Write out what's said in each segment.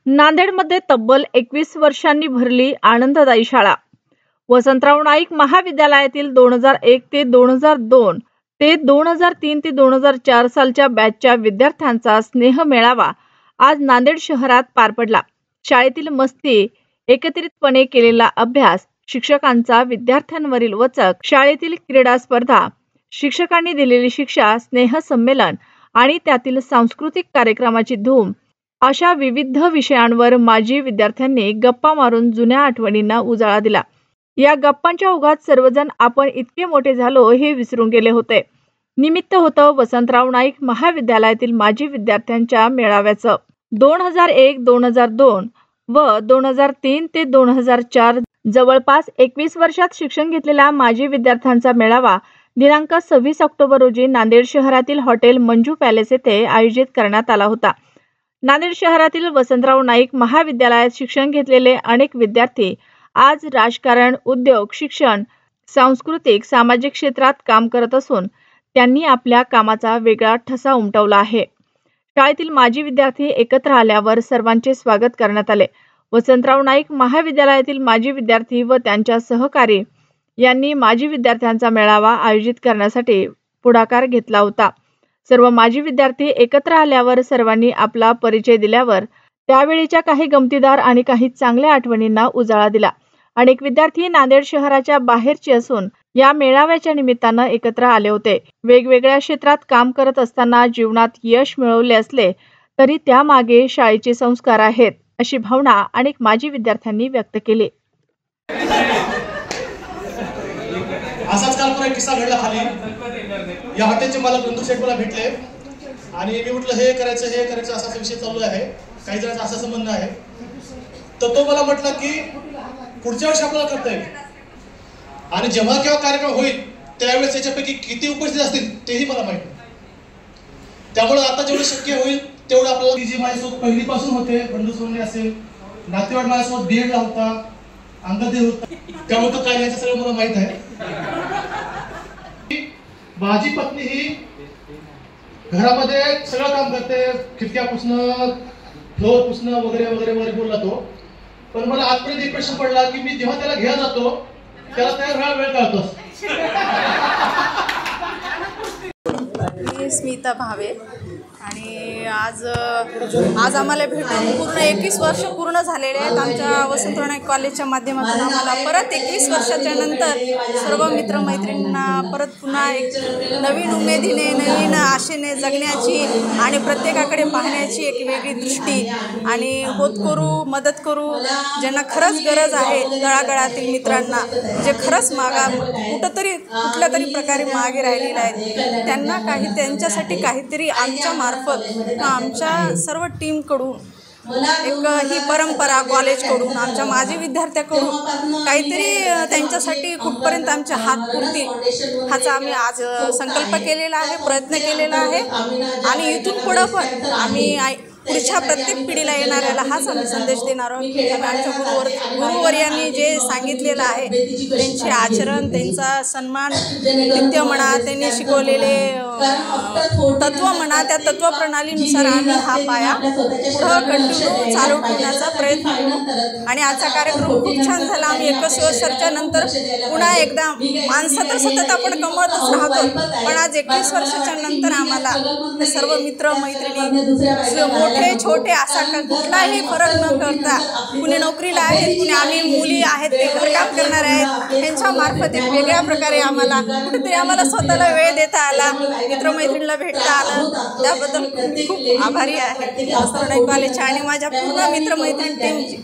नांदेडमध्ये तब्बल 21 वर्षांनी भरली आनंददायी शाळा। वसंतराव नाईक महाविद्यालयातील 2001 ते 2002 ते 2003 ते 2004 सालच्या बॅचच्या विद्यार्थ्यांचा स्नेह मेळावा आज नांदेड शहरात पार पडला। शाळेतील मस्ती, एकत्रितपणे केलेला अभ्यास, शिक्षकांचा विद्यार्थ्यांवरील वचक, शाळेतील क्रीडा स्पर्धा, शिक्षकांनी दिलेली शिक्षा, स्नेह संमेलन आणि त्यातील सांस्कृतिक कार्यक्रमाची धूम अशा विविध विषयांवर माजी विद्यार्थ्यांनी गप्पा मारून जुन्या आठवणींना उजाळा दिला। या गप्पांच्या ओघात सर्वजण आपण इतके मोठे झालो हे विसरून गेले होते। निमित्त होतं वसंतराव नाईक महाविद्यालयातील माजी विद्यार्थ्यांच्या मेळाव्याचं। 2001, 2002 व 2003 ते 2004 जवळपास 21 वर्षात शिक्षण घेतलेल्या माजी विद्यार्थ्यांचा मेळावा दिनांक 26 ऑक्टोबर रोजी नांदेड शहरातील हॉटेल मंजू पॅलेस येथे आयोजित करण्यात आला होता। नांदेड शहरातील वसंतराव नाईक महाविद्यालयात शिक्षण घेतलेले अनेक विद्यार्थी आज राजकारण, उद्योग, शिक्षण, सांस्कृतिक, सामाजिक क्षेत्रात काम करत असून त्यांनी आपल्या कामाचा वेगळा ठसा उमटवला आहे। शाळेतील माजी विद्यार्थी एकत्र आल्यावर सर्वांचे स्वागत करण्यात आले। वसंतराव नाईक महाविद्यालयातील माजी विद्यार्थी व त्यांच्या सहकारी यांनी माजी विद्यार्थ्यांचा मेळावा आयोजित करण्यासाठी पुढाकार घेतला होता। सर्व माजी विद्यार्थी एकत्र आल्यावर सर्वांनी आपला परिचय दिल्यावर त्यावेळीच्या काही गमतीदार आणि काही चांगल्या आठवणींना उजाळा दिला। अनेक विद्यार्थी नांदेड शहराच्या बाहेरचे असून या मेळाव्याच्या निमित्तानं एकत्र आले होते। वेगवेगळ्या क्षेत्रात काम करत असताना जीवनात यश मिळवले असले तरी त्यामागे शाळेचे संस्कार आहेत अशी भावना अनेक माजी विद्यार्थ्यांनी व्यक्त केली। असाच काल एक किस्सा घडला खाली। या हॉटेलचे मालक नंदू शेठ मला भेटले आणि मी म्हटलं हे करायचं असा विषय चालू आहे, काही जणांचा असं म्हणणं आहे। तर तो मला म्हटला की पुढच्या वर्षी आपल्याला करता येईल आणि जेव्हा केव्हा कार्यक्रम होईल त्यावेळेस त्याच्यापैकी किती उपस्थित असतील तेही मला माहिती नाही। त्यामुळे आता जेवढं शक्य होईल तेवढं आपल्याला जी माझ्यासोबत पहिलीपासून होते, बंडू सोनवणे असेल, नातेवाईक माझ्यासोबत बीएडला होता, अंगदेव होता, त्यामुळे तो काय याचं सगळं मला माहित आहे। माझी पत्नी ही घरामध्ये सगळं काम करते, खिडक्या पुसणं, फ्लोर पुसणं वगैरे वगैरे वगैरे बोलला तो। पण मला आजपर्यंत एक प्रश्न पडला की मी जेव्हा त्याला घ्यायला जातो त्याला त्या वेळ कळतो। मी स्मिता भावे आणि आज आम्हाला भेटून पूर्ण 21 वर्ष पूर्ण झालेले आहेत। आमच्या वसंतराव नाईक कॉलेजच्या माध्यमातून आम्हाला परत 21 वर्षाच्या नंतर सर्व मित्रमैत्रिणींना परत पुन्हा एक नवीन उमेदीने, नवीन आशेने जगण्याची आणि प्रत्येकाकडे पाहण्याची एक वेगळी दृष्टी आणि होत करू, मदत करू, ज्यांना खरंच गरज आहे तळागाळातील मित्रांना, जे खरंच कुठंतरी कुठल्या तरी प्रकारे मागे राहिलेले आहेत, त्यांना त्यांच्यासाठी काहीतरी आमच्या मार्फत आमच्या सर्व टीमकडून एक ही परंपरा कॉलेजकडून आमच्या माजी विद्यार्थ्याकडून काहीतरी त्यांच्यासाठी कुठपर्यंत आमच्या हात पुरतील ह्याचा आम्ही आज संकल्प केलेला आहे, प्रयत्न केलेला आहे आणि इथून पुढं पण आम्ही पुढच्या प्रत्येक पिढीला येणाऱ्याला हाच आम्ही संदेश देणार आहोत। आमच्या गुरुवर्यांनी जे सांगितलेलं आहे त्यांचे आचरण, त्यांचा सन्मान, नित्य म्हणा, त्यांनी शिकवलेले तत्व म्हणा, त्या तत्वप्रणालीनुसार आम्ही हा पाया पुढं कंटिन्यू चालू ठेवण्याचा प्रयत्न करू आणि आजचा कार्यक्रम खूप छान झाला। आम्ही 21 वर्षाच्या नंतर पुन्हा एकदा माणसं तर सतत आपण कमवतच राहतो, पण आज 21 वर्षाच्या नंतर आम्हाला सर्व मित्र मैत्रिणी मोठे छोटे असा कुठलाही फरक न करता, कुणी नोकरीला आहेत, कुणी आम्ही मुली आहेत ते घरकाम करणारे आहेत, त्यांच्या मार्फत एक वेगळ्या प्रकारे आम्हाला कुठेतरी आम्हाला स्वतःला वेळ देता आला, मित्रमैत्रिणीला भेटता आलं, त्याबद्दल खूप आभारी आहे वसंतराव नाईक कॉलेजच्या आणि माझ्या पूर्ण मित्रमैत्रिणी टीमची।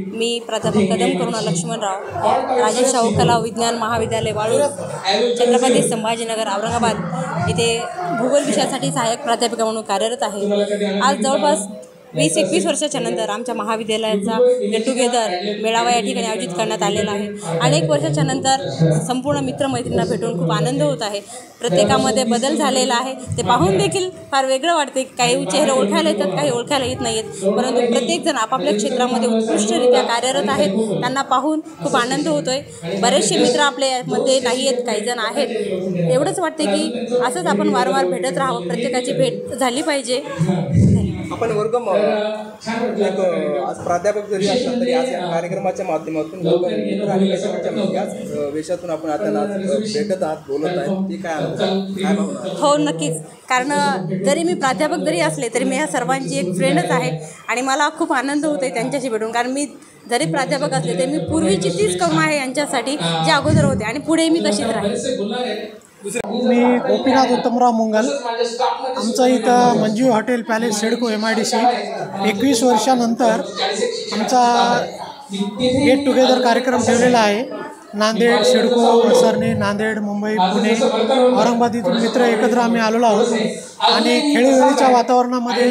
मी प्राध्यापक कदम करुणा लक्ष्मणराव, राजे शाहू कला विज्ञान महाविद्यालय वाळूर, छत्रपती संभाजीनगर, औरंगाबाद येथे भूगोल विषयासाठी सहाय्यक प्राध्यापिका म्हणून कार्यरत आहे। आज जवळपास 20-21 वर्षाच्या नंतर आमच्या महाविद्यालयाचा गेट टुगेदर मेळावा या ठिकाणी आयोजित करण्यात आलेला आहे। अनेक वर्षाच्या नंतर संपूर्ण मित्रमैत्रिणींना भेटून खूप आनंद होत आहे। प्रत्येकामध्ये बदल झालेला आहे, ते पाहून देखील फार वेगळं वाटते। काही चेहरे ओळखायला येतात, काही ओळखायला येत नाहीत, परंतु प्रत्येकजण आपापल्या क्षेत्रामध्ये उत्कृष्टरित्या कार्यरत आहेत, त्यांना पाहून खूप आनंद होतोय। बरेचसे मित्र आपल्यामध्ये नाही आहेत, काही जण आहेत। एवढंच वाटते की असंच आपण वारंवार भेटत राहावं, प्रत्येकाची भेट झाली पाहिजे। आपण वर्ग आज प्राध्यापक जरी असला तरी आज या कार्यक्रमाच्या माध्यमातून वर्ग आणि याच वेशातून आपण आता भेटत आहात, बोलत आहात, ते काय काय भावना? हो नक्कीच, कारण जरी मी प्राध्यापक जरी असले तरी मी ह्या सर्वांची एक फ्रेंडच आहे आणि मला खूप आनंद होतो आहे त्यांच्याशी भेटून. कारण मी जरी प्राध्यापक असले तरी मी पूर्वीची तीच करून आहे यांच्यासाठी जे अगोदर होते आणि पुढे मी तशीच राहील. मी गोपीनाथ उत्तमराव मुंगल. आमचं इथं Manju hotel palace CIDCO MIDC 21 वर्षानंतर आमचा गेट टुगेदर कार्यक्रम ठेवलेला आहे. नांदेड, सिडको, वसरणे, नांदेड, मुंबई, पुणे, औरंगाबाद इथून मित्र एकत्र आम्ही आलेलो आहोत आणि खेळीमेळीच्या वातावरणामध्ये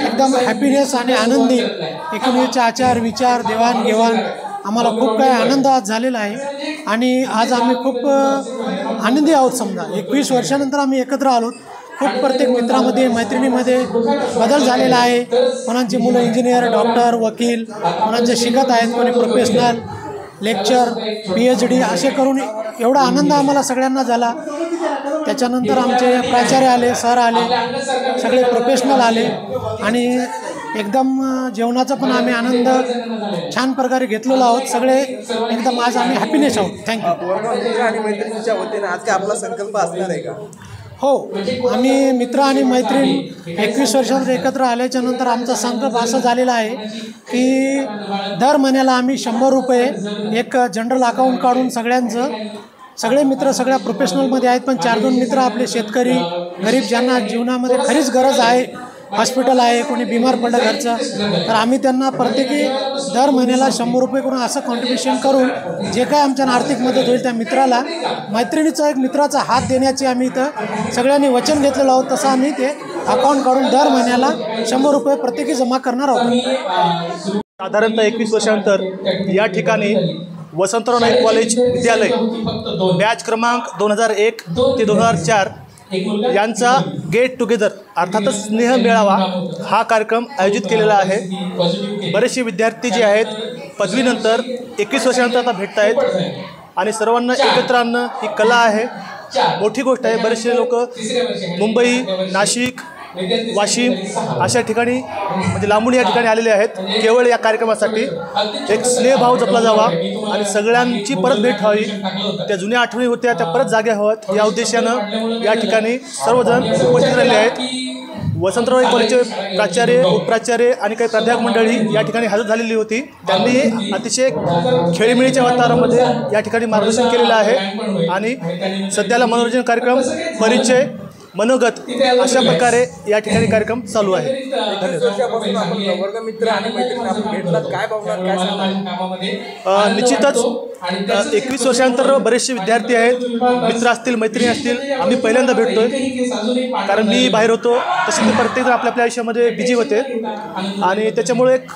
एकदम हॅपीनेस आणि आनंदी एकमेकांचे आचार विचार देवाणघेवाण आम्हाला खूप काही आनंद आज झालेला आहे आणि आज आम्ही खूप आनंदी आहोत. समजा 21 वर्षानंतर आम्ही एकत्र आलो. खूप प्रत्येक मित्रामध्ये मैत्रिणीमध्ये बदल झालेला आहे. कोणाची मुलं इंजिनियर, डॉक्टर, वकील, कोणाचे शिकत आहेत, कोणी प्रोफेशनल, लेक्चर, PhD असे करून एवढा आनंद आम्हाला सगळ्यांना झाला. त्याच्यानंतर आमचे प्राचार्य आले, सर आले, सगळे प्रोफेशनल आले आणि एकदम जेवणाचा पण आम्ही आनंद छान प्रकारे घेतलेलो आहोत. सगळे एकदम आज आम्ही हॅपीनेस आहोत. थँक्यू. मित्र आणि मैत्रिणीच्या वतीने आज काय आपला संकल्प असणार आहे का? हो, आम्ही मित्र आणि मैत्रीण 21 वर्षानंतर एकत्र आल्याच्या नंतर आमचा संकल्प असा झालेला आहे की दर महिन्याला आम्ही 100 रुपये एक जनरल अकाउंट काढून सगळे मित्र सगळ्या प्रोफेशनलमध्ये आहेत, पण 4-2 मित्र आपले शेतकरी गरीब ज्यांना जीवनामध्ये खरीच गरज आहे, हॉस्पिटल आहे, कोणी बिमार पडलं घरचं, तर आम्ही त्यांना प्रत्येकी दर महिन्याला 100 रुपये करून असं कॉन्ट्रिब्युशन करून जे काय आमच्या आर्थिक मदत होईल त्या मित्राला मैत्रिणीचा एक मित्राचा हात देण्याची आम्ही इथं सगळ्यांनी वचन घेतलेलं आहोत. तसं आम्ही ते अकाउंट काढून दर महिन्याला 100 रुपये प्रत्येकी जमा करणार आहोत. साधारणतः 21 वर्षानंतर या ठिकाणी वसंतराव नाईक कॉलेज विद्यालय बॅच क्रमांक 2001 ते 2004 यांचा गेट टुगेदर अर्थातच स्नेह मेळावा हा कार्यक्रम आयोजित केलेला आहे. बरेचसे विद्यार्थी जे आहेत पदवीनंतर 21 वर्षानंतर आता भेटत आहेत आणि सर्वांना एकत्र आणणं ही कला आहे, मोठी गोष्ट आहे. बरेचसे लोक मुंबई, नाशिक, वाशिम अशा ठिकाणी म्हणजे लांबून या ठिकाणी आलेले आहेत केवळ या कार्यक्रमासाठी. एक स्नेहभाव जपला जावा आणि सगळ्यांची परत भेट व्हावी, त्या जुन्या आठवणी होत्या त्या परत जाग्या व्हाव्यात या उद्देशानं या ठिकाणी सर्वजण उपस्थित राहिले आहेत. वसंतराव कॉलेजचे प्राचार्य, उपप्राचार्य आणि काही प्राध्यापक मंडळी या ठिकाणी हजर झालेली होती. त्यांनी अतिशय खेळीमेळीच्या वातावरणामध्ये या ठिकाणी मार्गदर्शन केलेलं आहे आणि सध्याला मनोरंजन कार्यक्रम, परिचय, मनोगत अशा प्रकारे या ठिकाणी कार्यक्रम चालू आहे. धन्यवाद. वर्गमित्र आणि मैत्रिणी आपण भेटलात, काय भावना, काय सांगाल? निश्चितच 21 वर्षानंतर बरेचसे विद्यार्थी आहेत, मित्र असतील, मैत्रिणी असतील. आम्ही पहिल्यांदा भेटतोय कारण मी बाहेर होतो, तसे मी प्रत्येकजण आपल्या आपल्या आयुष्यामध्ये बिझी होते आणि त्याच्यामुळे एक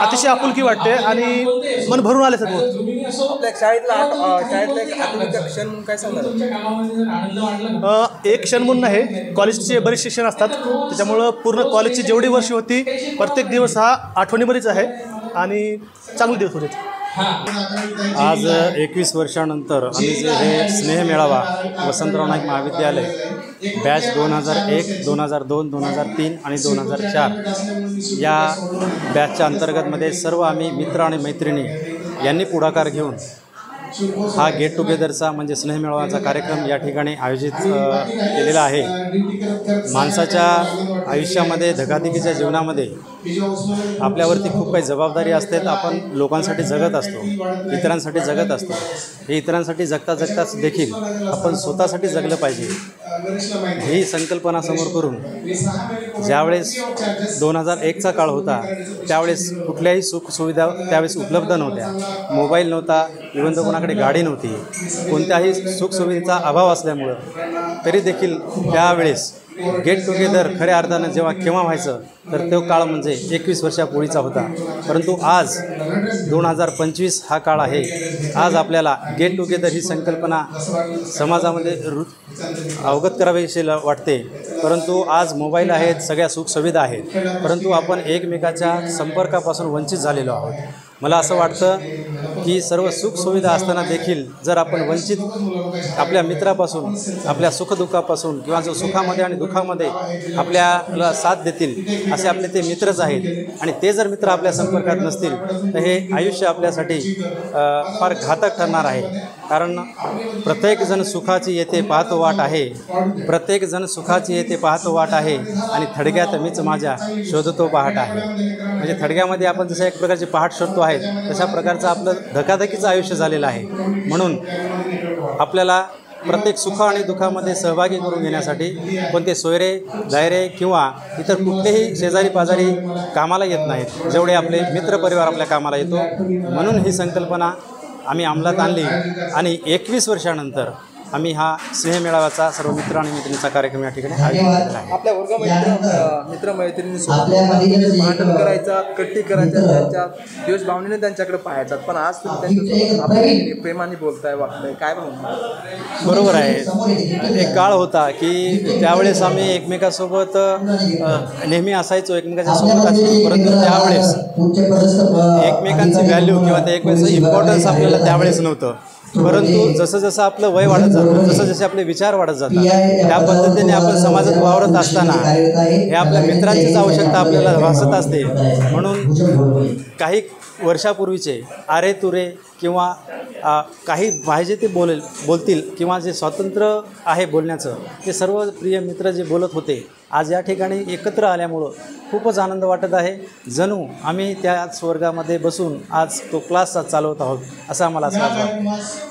अतिशय आपुलकी वाटते आणि मन भरून आले सर्व. आपल्या शाळेतला एक आठवणीचा क्षण म्हणून काय सांगाल? एक क्षण म्हणून नाही, कॉलेजचे बरेच शिक्षण असतात, त्याच्यामुळं पूर्ण कॉलेजची जेवढी वर्ष होती प्रत्येक दिवस हा आठवणीमध्येच आहे आणि चांगले दिवस होते. आज 21 वर्षानंतर आम्ही जे हे स्नेह मेळावा वसंतराव नाईक महाविद्यालय बॅच 2001, 2002, 2003 आणि 2004 या बॅचच्या अंतर्गतमध्ये सर्व आम्ही मित्र आणि मैत्रिणी यांनी पुढाकार घेऊन हा गेट टुगेदरचा म्हणजे स्नेह मेळावाचा कार्यक्रम या ठिकाणी आयोजित केलेला आहे. माणसाच्या आयुष्यामध्ये, धकाधकीच्या जीवनामध्ये आपल्यावरती खूप काही जबाबदारी असते. आपण लोकांसाठी जगत असतो, इतरांसाठी जगत असतो. हे इतरांसाठी जगता जगताच देखील आपण स्वतःसाठी जगलं पाहिजे ही संकल्पना समोर करून ज्यावेळेस 2001चा काळ होता त्यावेळेस कुठल्याही सुखसुविधा त्यावेळेस उपलब्ध नव्हत्या. मोबाईल नव्हता, इव्हन तर कोणाकडे गाडी नव्हती, कोणत्याही सुखसुविधेचा अभाव असल्यामुळं तरी देखील त्यावेळेस गेट टुगेदर खऱ्या अर्थानं केव्हा व्हायचं तर तो काळ म्हणजे 21 वर्षापूर्वीचा होता. परंतु आज 2025 हा काळ आहे. आज आपल्याला गेट टुगेदर ही संकल्पना समाजामध्ये अवगत करावीशी वाटते. परंतु आज मोबाईल आहेत, सगळ्या सुखसुविधा आहेत, परंतु आपण एकमेकाच्या संपर्कापासून वंचित झालेलो आहोत. मला असं वाटतं की सर्व सुखसुविधा असताना देखील जर आपण वंचित आपल्या मित्रापासून, आपल्या सुखदुःखापासून किंवा जो सुखामध्ये आणि दुःखामध्ये आपल्याला साथ देतील असे आपले ते मित्रच आहेत आणि ते जर मित्र आपल्या संपर्कात नसतील तर हे आयुष्य आपल्यासाठी फार घातक ठरणार आहे. कारण प्रत्येकजण सुखाची येथे पाहतो वाट आहे, प्रत्येकजण सुखाची येथे पाहतो वाट आहे आणि थडग्यात मीच माझ्या शोधतो पहाट आहे. म्हणजे थडग्यामध्ये आपण जसं एक प्रकारची पहाट शोधतो आहे तशा प्रकारचं आपलं धकाधकीचं आयुष्य झालेलं आहे. म्हणून आपल्याला प्रत्येक सुख आणि दुःखामध्ये सहभागी करून घेण्यासाठी कोणते सोयरे, दायरे किंवा इतर कुठलेही शेजारी पाजारी कामाला येत नाहीत, जेवढे आपले मित्रपरिवार आपल्या कामाला येतो. म्हणून ही संकल्पना आम्ही अंमलात आणली आणि 21 वर्षानंतर आम्ही हा स्नेहमेळाव्याचा सर्व मित्र आणि मैत्रिणींचा कार्यक्रम या ठिकाणी आयोजित केला आहे. आपल्या मित्रमैत्रिणींसोबत भांडण करायचा, कट्टी करायचा, त्यांच्या दिवस भावनेने त्यांच्याकडे पाहायचा, पण आज तुम्ही त्यांच्यासोबत प्रेमाने बोलताय, वागताय, काय म्हणून? बरोबर आहे. एक काळ होता की त्यावेळेस आम्ही एकमेकासोबत नेहमी असायचो, एकमेकाच्या सोबत असतो, परंतु त्यावेळेस एकमेकांची व्हॅल्यू किंवा त्या एकमेकांचं इम्पॉर्टन्स आपल्याला त्यावेळेस नव्हतं. परंतु जसं जसं आपलं वय वाढत जातं, जसं जसे आपले विचार वाढत जातात, त्या पद्धतीने आपण समाजात वावरत असताना हे आपल्या मित्रांचीच आवश्यकता आपल्याला भासत असते. म्हणून काही वर्षापूर्वीचे आरे तुरे किंवा काही पाहिजे ते बोलतील किंवा जे स्वातंत्र्य आहे बोलण्याचं, ते सर्व प्रिय मित्र जे बोलत होते आज या ठिकाणी एकत्र आल्यामुळं खूपच आनंद वाटत आहे. जणू आम्ही त्याच वर्गामध्ये बसून आज तो क्लास चालवत आहोत असं आम्हाला असं वाटतं.